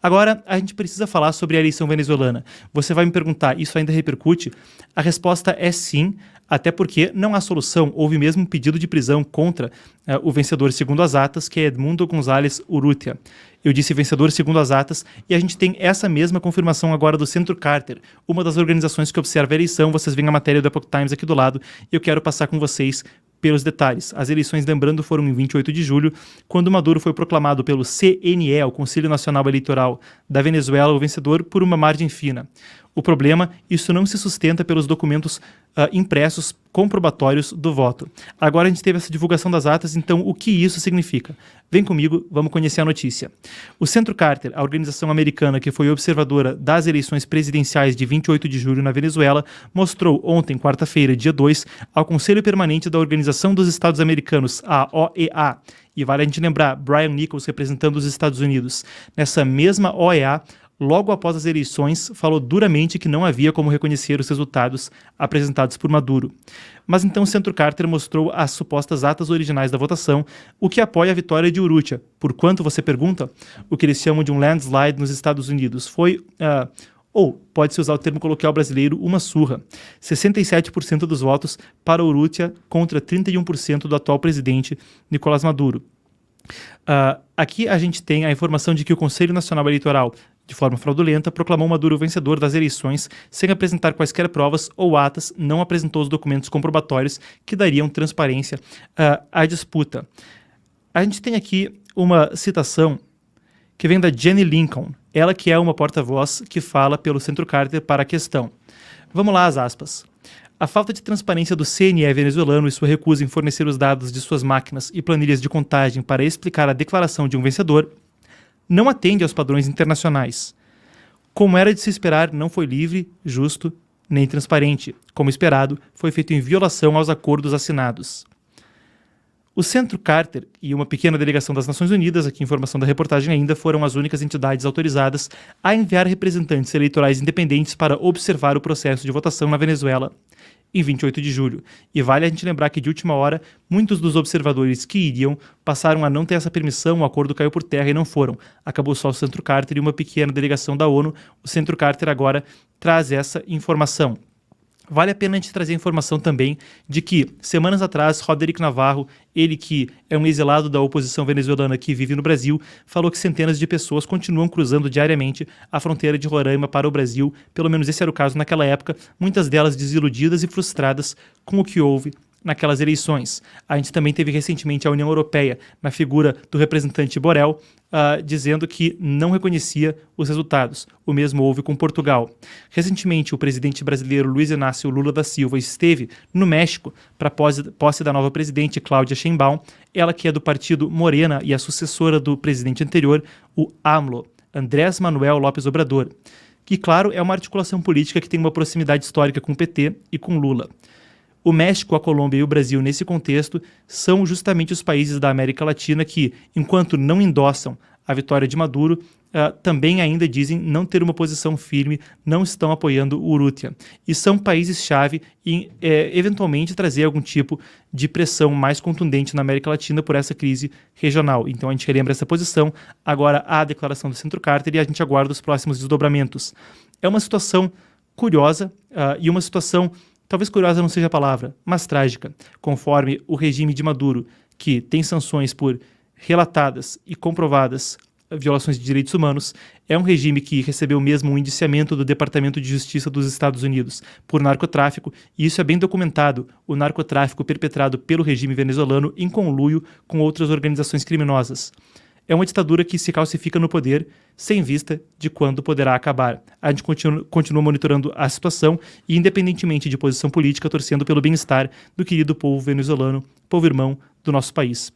Agora, a gente precisa falar sobre a eleição venezuelana. Você vai me perguntar, isso ainda repercute? A resposta é sim, até porque não há solução. Houve mesmo um pedido de prisão contra o vencedor segundo as atas, que é Edmundo González Urrutia. Eu disse vencedor segundo as atas, e a gente tem essa mesma confirmação agora do Centro Carter, uma das organizações que observa a eleição. Vocês veem a matéria do Epoch Times aqui do lado, e eu quero passar com vocês pelos detalhes. As eleições, lembrando, foram em 28 de julho, quando Maduro foi proclamado pelo CNE, o Conselho Nacional Eleitoral da Venezuela, o vencedor por uma margem fina. O problema, isso não se sustenta pelos documentos impressos comprobatórios do voto. Agora a gente teve essa divulgação das atas, então o que isso significa? Vem comigo, vamos conhecer a notícia. O Centro Carter, a organização americana que foi observadora das eleições presidenciais de 28 de julho na Venezuela, mostrou ontem, quarta-feira, dia 2, ao Conselho Permanente da Organização dos Estados Americanos, a OEA, e vale a gente lembrar, Brian Nichols representando os Estados Unidos. Nessa mesma OEA, logo após as eleições, falou duramente que não havia como reconhecer os resultados apresentados por Maduro. Mas então o Centro Carter mostrou as supostas atas originais da votação, o que apoia a vitória de Urrutia. Por quanto, você pergunta? O que eles chamam de um landslide nos Estados Unidos. Foi, ou pode-se usar o termo coloquial brasileiro, uma surra. 67% dos votos para Urrutia contra 31% do atual presidente Nicolás Maduro. Aqui a gente tem a informação de que o Conselho Nacional Eleitoral, de forma fraudulenta, proclamou Maduro vencedor das eleições sem apresentar quaisquer provas ou atas, não apresentou os documentos comprobatórios que dariam transparência à disputa. A gente tem aqui uma citação que vem da Jenny Lincoln, ela que é uma porta-voz que fala pelo Centro Carter para a questão. Vamos lá, as aspas. A falta de transparência do CNE venezuelano e sua recusa em fornecer os dados de suas máquinas e planilhas de contagem para explicar a declaração de um vencedor não atende aos padrões internacionais. Como era de se esperar, não foi livre, justo, nem transparente. Como esperado, foi feito em violação aos acordos assinados. O Centro Carter e uma pequena delegação das Nações Unidas, aqui informação da reportagem ainda, foram as únicas entidades autorizadas a enviar representantes eleitorais independentes para observar o processo de votação na Venezuela em 28 de julho. E vale a gente lembrar que, de última hora, muitos dos observadores que iriam passaram a não ter essa permissão, o acordo caiu por terra e não foram. Acabou só o Centro Carter e uma pequena delegação da ONU. O Centro Carter agora traz essa informação. Vale a pena a gente trazer a informação também de que, semanas atrás, Roderick Navarro, ele que é um exilado da oposição venezuelana que vive no Brasil, falou que centenas de pessoas continuam cruzando diariamente a fronteira de Roraima para o Brasil, pelo menos esse era o caso naquela época, muitas delas desiludidas e frustradas com o que houve naquelas eleições. A gente também teve recentemente a União Europeia, na figura do representante Borrell, dizendo que não reconhecia os resultados. O mesmo houve com Portugal. Recentemente, o presidente brasileiro Luiz Inácio Lula da Silva esteve no México para a posse da nova presidente Cláudia Sheinbaum, ela que é do partido Morena e a sucessora do presidente anterior, o AMLO, Andrés Manuel López Obrador, que, claro, é uma articulação política que tem uma proximidade histórica com o PT e com Lula. O México, a Colômbia e o Brasil, nesse contexto, são justamente os países da América Latina que, enquanto não endossam a vitória de Maduro, também ainda dizem não ter uma posição firme, não estão apoiando o Urrutia. E são países-chave em, eventualmente, trazer algum tipo de pressão mais contundente na América Latina por essa crise regional. Então a gente relembra essa posição, agora há a declaração do Centro Carter e a gente aguarda os próximos desdobramentos. É uma situação curiosa e uma situação, talvez curiosa não seja a palavra, mas trágica, conforme o regime de Maduro, que tem sanções por relatadas e comprovadas violações de direitos humanos, é um regime que recebeu mesmo um indiciamento do Departamento de Justiça dos Estados Unidos por narcotráfico, e isso é bem documentado, o narcotráfico perpetrado pelo regime venezuelano em conluio com outras organizações criminosas. É uma ditadura que se calcifica no poder sem vista de quando poderá acabar. A gente continua monitorando a situação e, independentemente de posição política, torcendo pelo bem-estar do querido povo venezuelano, povo irmão do nosso país.